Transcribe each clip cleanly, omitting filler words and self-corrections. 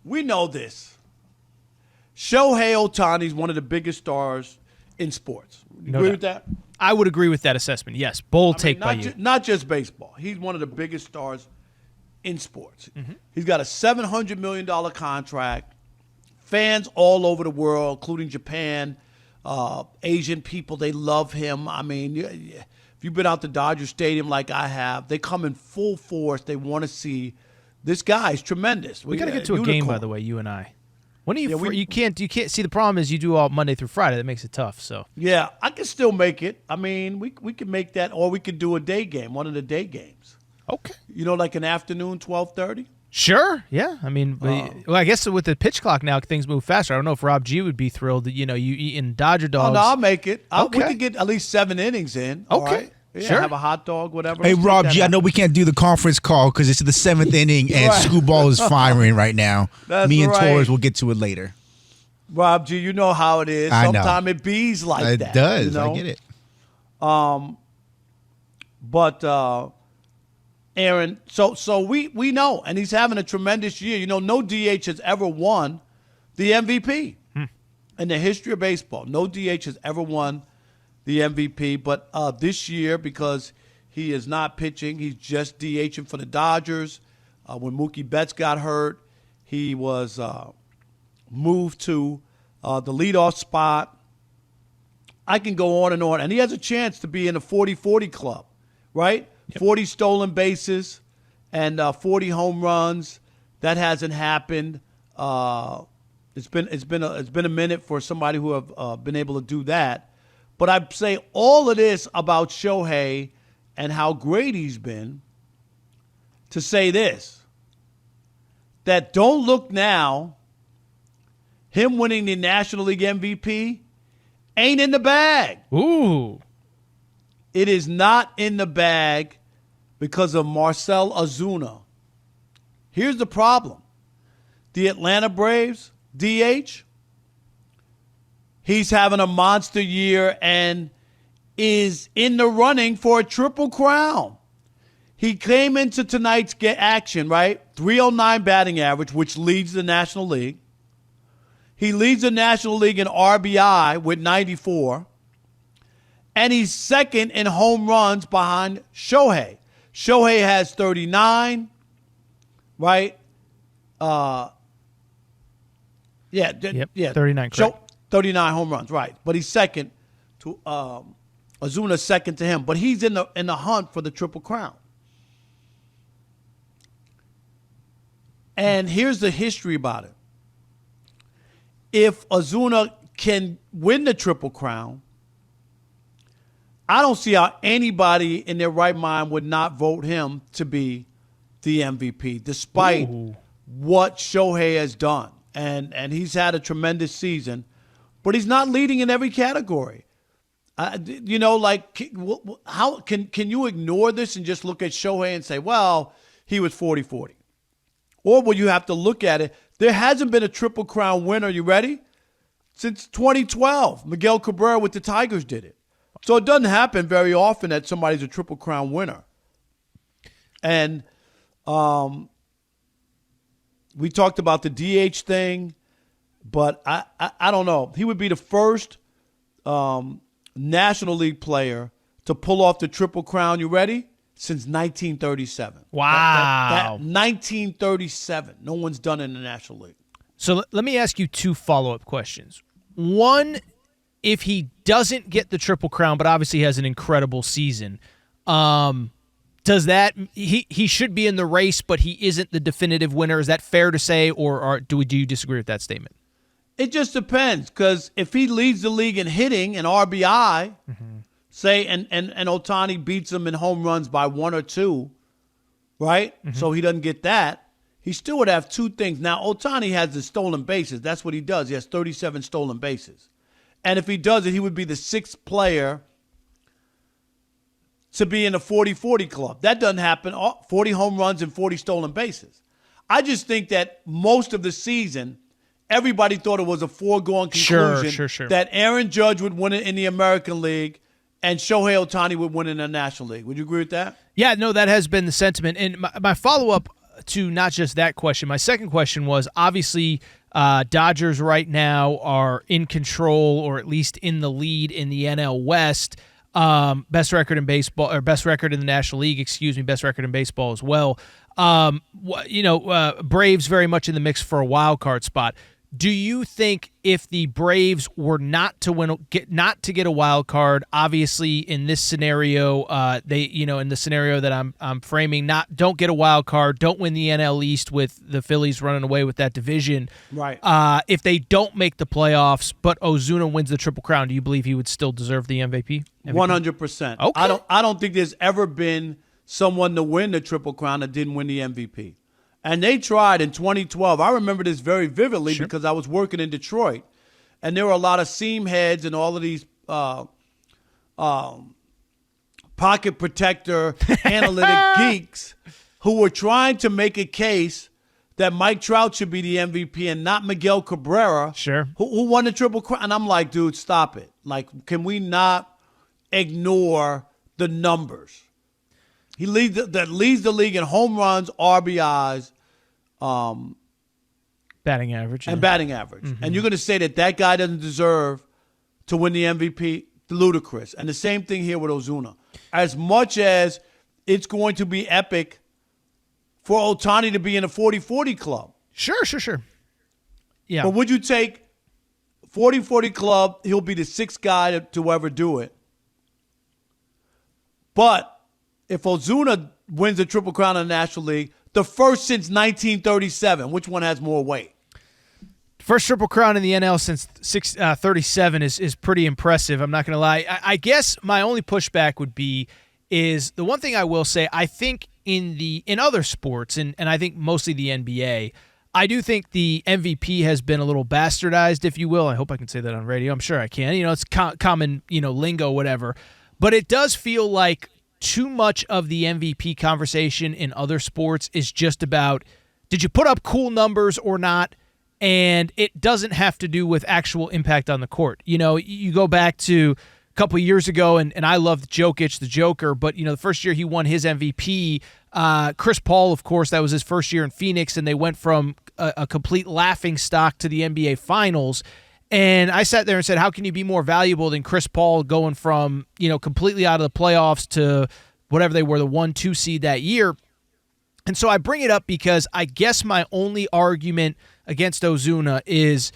we know this. Shohei Ohtani is one of the biggest stars in sports. You agree with that? I would agree with that assessment. Yes, bold take by you. Not just baseball. He's one of the biggest stars in sports. He's got a $700 million contract. Fans all over the world, including Japan, Asian people, they love him. I mean, if you've been out to Dodger Stadium like I have, they come in full force. They want to see this guy. He's tremendous. We got to get to a game, by the way, you and I. When are you? You can't see. The problem is you do all Monday through Friday. That makes it tough. So yeah, I can still make it. I mean, we can make that, or we could do a day game, one of the day games. Okay. Like an afternoon, 12:30. Sure. Yeah. I mean, well, I guess with the pitch clock now, things move faster. I don't know if Rob G would be thrilled that you eating Dodger dogs. Oh, no, I'll make it. Okay. We could get at least 7 innings in. Okay. All right? Yeah, sure. Have a hot dog, whatever. Hey, Rob G, I know we can't do the conference call because it's the 7th inning and Screwball is firing right now. Me and Torres will get to it later. Rob G, you know how it is. Sometimes it bees like that. It does. I get it. But Aaron, so we know, and he's having a tremendous year. No DH has ever won the MVP in the history of baseball. No DH has ever won the MVP. But this year, because he is not pitching, he's just DHing for the Dodgers. When Mookie Betts got hurt, he was moved to the leadoff spot. I can go on, and he has a chance to be in the 40-40 club, right? Yep. 40 stolen bases and 40 home runs. That hasn't happened. It's been a minute for somebody who have been able to do that. But I'd say all of this about Shohei and how great he's been to say this, that don't look now, him winning the National League MVP ain't in the bag. Ooh. It is not in the bag because of Marcell Ozuna. Here's the problem. The Atlanta Braves, DH, he's having a monster year and is in the running for a triple crown. He came into tonight's action, right? 309 batting average, which leads the National League. He leads the National League in RBI with 94. And he's second in home runs behind Shohei. Shohei has 39, right? Yep, 39, correct. 39 home runs, right. But he's second to Ozuna's second to him. But he's in the hunt for the Triple Crown. And here's the history about it. If Ozuna can win the Triple Crown, I don't see how anybody in their right mind would not vote him to be the MVP, despite what Shohei has done. And he's had a tremendous season, but he's not leading in every category. How can you ignore this and just look at Shohei and say, well, he was 40-40? Or will you have to look at it? There hasn't been a Triple Crown winner, you ready? Since 2012. Miguel Cabrera with the Tigers did it. So it doesn't happen very often that somebody's a Triple Crown winner. And we talked about the DH thing, but I don't know. He would be the first National League player to pull off the Triple Crown, you ready? Since 1937. Wow. 1937. No one's done it in the National League. So let me ask you 2 follow-up questions. One, if he doesn't get the Triple Crown, but obviously has an incredible season, does that he should be in the race, but he isn't the definitive winner? Is that fair to say, or do you disagree with that statement? It just depends, because if he leads the league in hitting and RBI, say, and Ohtani beats him in home runs by 1 or 2, right? So he doesn't get that. He still would have 2 things. Now, Ohtani has the stolen bases. That's what he does. He has 37 stolen bases. And if he does it, he would be the 6th player to be in the 40-40 club. That doesn't happen. 40 home runs and 40 stolen bases. I just think that most of the season, everybody thought it was a foregone conclusion that Aaron Judge would win it in the American League and Shohei Ohtani would win in the National League. Would you agree with that? Yeah, no, that has been the sentiment. And my follow-up, to not just that question. My second question was, obviously, Dodgers right now are in control, or at least in the lead in the NL West. Best record in baseball, or best record in the National League, best record in baseball as well. Braves very much in the mix for a wild card spot. Do you think if the Braves were not to get a wild card, obviously in this scenario, in the scenario that I'm framing, don't get a wild card, don't win the NL East with the Phillies running away with that division. Right. If they don't make the playoffs, but Ozuna wins the Triple Crown, do you believe he would still deserve the MVP? 100%. Okay. I don't think there's ever been someone to win the Triple Crown that didn't win the MVP. And they tried in 2012. I remember this very vividly because I was working in Detroit. And there were a lot of seam heads and all of these pocket protector analytic geeks who were trying to make a case that Mike Trout should be the MVP and not Miguel Cabrera, who won the Triple Crown. And I'm like, dude, stop it. Like, can we not ignore the numbers? He leads the league in home runs, RBIs, batting average, and batting average. Mm-hmm. And you're going to say that guy doesn't deserve to win the MVP? Ludicrous. And the same thing here with Ozuna. As much as it's going to be epic for Ohtani to be in a 40-40 club. Sure. Yeah. But would you take 40-40 club? He'll be the sixth guy to ever do it. But if Ozuna wins the Triple Crown in the National League, the first since 1937, which one has more weight? First Triple Crown in the NL since 37 is pretty impressive. I'm not going to lie. I guess my only pushback would be is the one thing I will say, I think in other sports, and I think mostly the NBA, I do think the MVP has been a little bastardized, if you will. I hope I can say that on radio. I'm sure I can. It's common, lingo, whatever. But it does feel like too much of the MVP conversation in other sports is just about, did you put up cool numbers or not? And it doesn't have to do with actual impact on the court. You go back to a couple of years ago, and I loved Jokic, the Joker, but, the first year he won his MVP, Chris Paul, of course, that was his first year in Phoenix, and they went from a complete laughingstock to the NBA Finals. And I sat there and said, how can you be more valuable than Chris Paul going from, completely out of the playoffs to whatever they were, the 1-2 seed that year? And so I bring it up because I guess my only argument against Ozuna is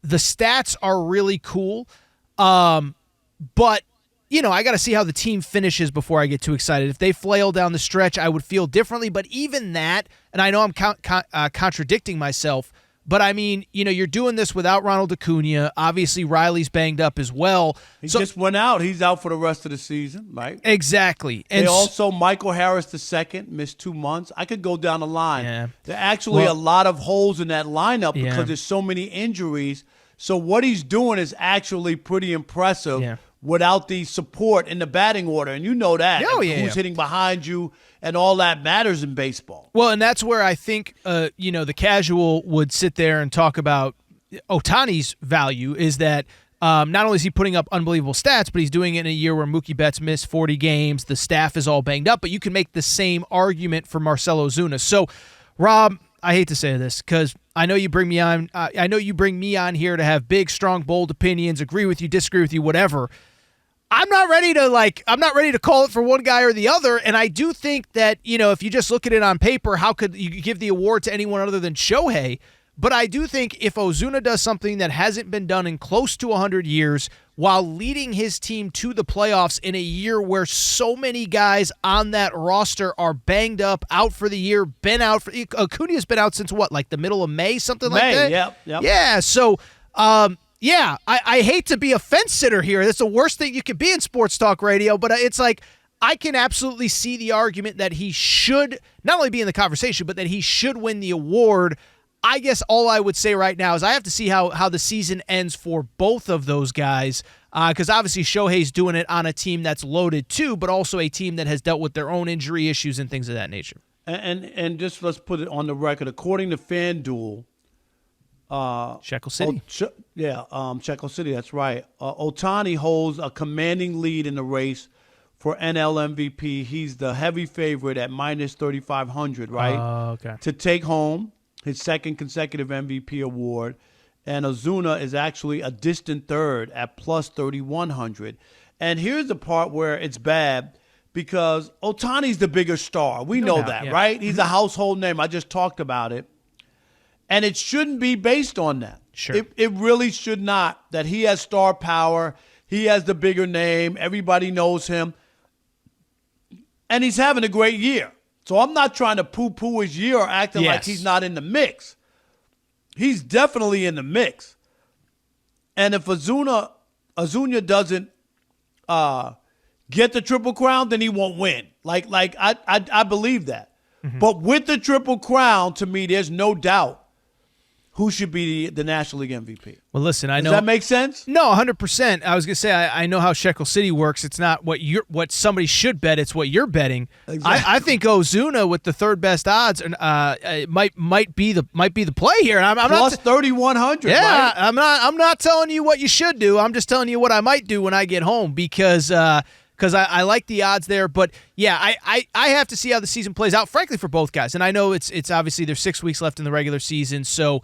the stats are really cool. But, I got to see how the team finishes before I get too excited. If they flail down the stretch, I would feel differently. But even that, and I know I'm contradicting myself, but, I mean, you're doing this without Ronald Acuna. Obviously, Riley's banged up as well. He just went out. He's out for the rest of the season, right? Exactly. And also, Michael Harris II missed 2 months. I could go down the line. Yeah. There are actually a lot of holes in that lineup because there's so many injuries. So what he's doing is actually pretty impressive without the support in the batting order. And you know that. Who's hitting behind you and all that matters in baseball. Well, and that's where I think, the casual would sit there and talk about Ohtani's value is that not only is he putting up unbelievable stats, but he's doing it in a year where Mookie Betts missed 40 games. The staff is all banged up, but you can make the same argument for Marcell Ozuna. So, Rob, I hate to say this because I know you bring me on. I know you bring me on here to have big, strong, bold opinions, agree with you, disagree with you, whatever. I'm not ready to call it for one guy or the other. And I do think that, if you just look at it on paper, how could you give the award to anyone other than Shohei? But I do think if Ozuna does something that hasn't been done in close to 100 years while leading his team to the playoffs in a year where so many guys on that roster are banged up, out for the year, Acuna's been out since what, like the middle of May, something like that? Yep. Yeah, so I hate to be a fence sitter here. That's the worst thing you could be in sports talk radio, but it's like I can absolutely see the argument that he should not only be in the conversation, but that he should win the award. I guess all I would say right now is I have to see how the season ends for both of those guys because obviously Shohei's doing it on a team that's loaded too, but also a team that has dealt with their own injury issues and things of that nature. And just let's put it on the record. According to FanDuel, Shekel City. Shekel City, that's right. Ohtani holds a commanding lead in the race for NL MVP. He's the heavy favorite at minus 3,500, right? Okay. To take home his second consecutive MVP award. And Ozuna is actually a distant third at plus 3,100. And here's the part where it's bad because Ohtani's the bigger star. We know that, yeah. right? He's a household name. I just talked about it. And it shouldn't be based on that. Sure. It really should not, that he has star power. He has the bigger name. Everybody knows him. And he's having a great year. So I'm not trying to poo-poo his year or acting like he's not in the mix. He's definitely in the mix. And if Ozuna doesn't get the Triple Crown, then he won't win. Like I believe that. Mm-hmm. But with the Triple Crown, to me, there's no doubt who should be the National League MVP. Well, listen, I know. Does that make sense? No, 100%. I was going to say, I know how Shekel City works. It's not what somebody should bet. It's what you're betting. Exactly. I think Ozuna with the third best odds might be the play here. I'm plus 3,100. Yeah, right? I'm not telling you what you should do. I'm just telling you what I might do when I get home because I like the odds there. But, yeah, I have to see how the season plays out, frankly, for both guys. And I know it's obviously there's 6 weeks left in the regular season, so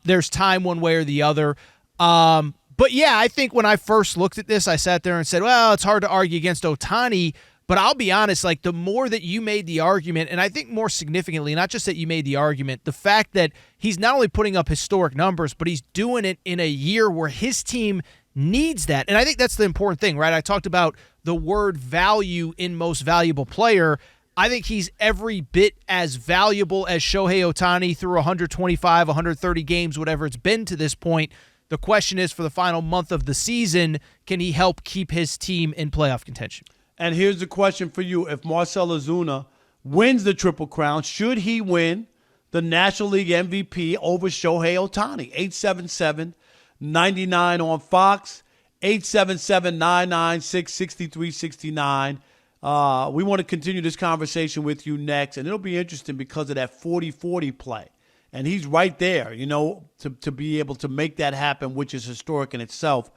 there's time one way or the other. But, yeah, I think when I first looked at this, I sat there and said, well, it's hard to argue against Ohtani. But I'll be honest, like the more that you made the argument, and I think more significantly, not just that you made the argument, the fact that he's not only putting up historic numbers, but he's doing it in a year where his team needs that. And I think that's the important thing, right? I talked about the word value in most valuable player. I think he's every bit as valuable as Shohei Ohtani through 125, 130 games, whatever it's been to this point. The question is, for the final month of the season, can he help keep his team in playoff contention? And here's the question for you. If Marcell Ozuna wins the Triple Crown, should he win the National League MVP over Shohei Ohtani? 877-99 on Fox, 877-996-6369. We want to continue this conversation with you next, and it'll be interesting because of that 40-40 play. And he's right there, to be able to make that happen, which is historic in itself.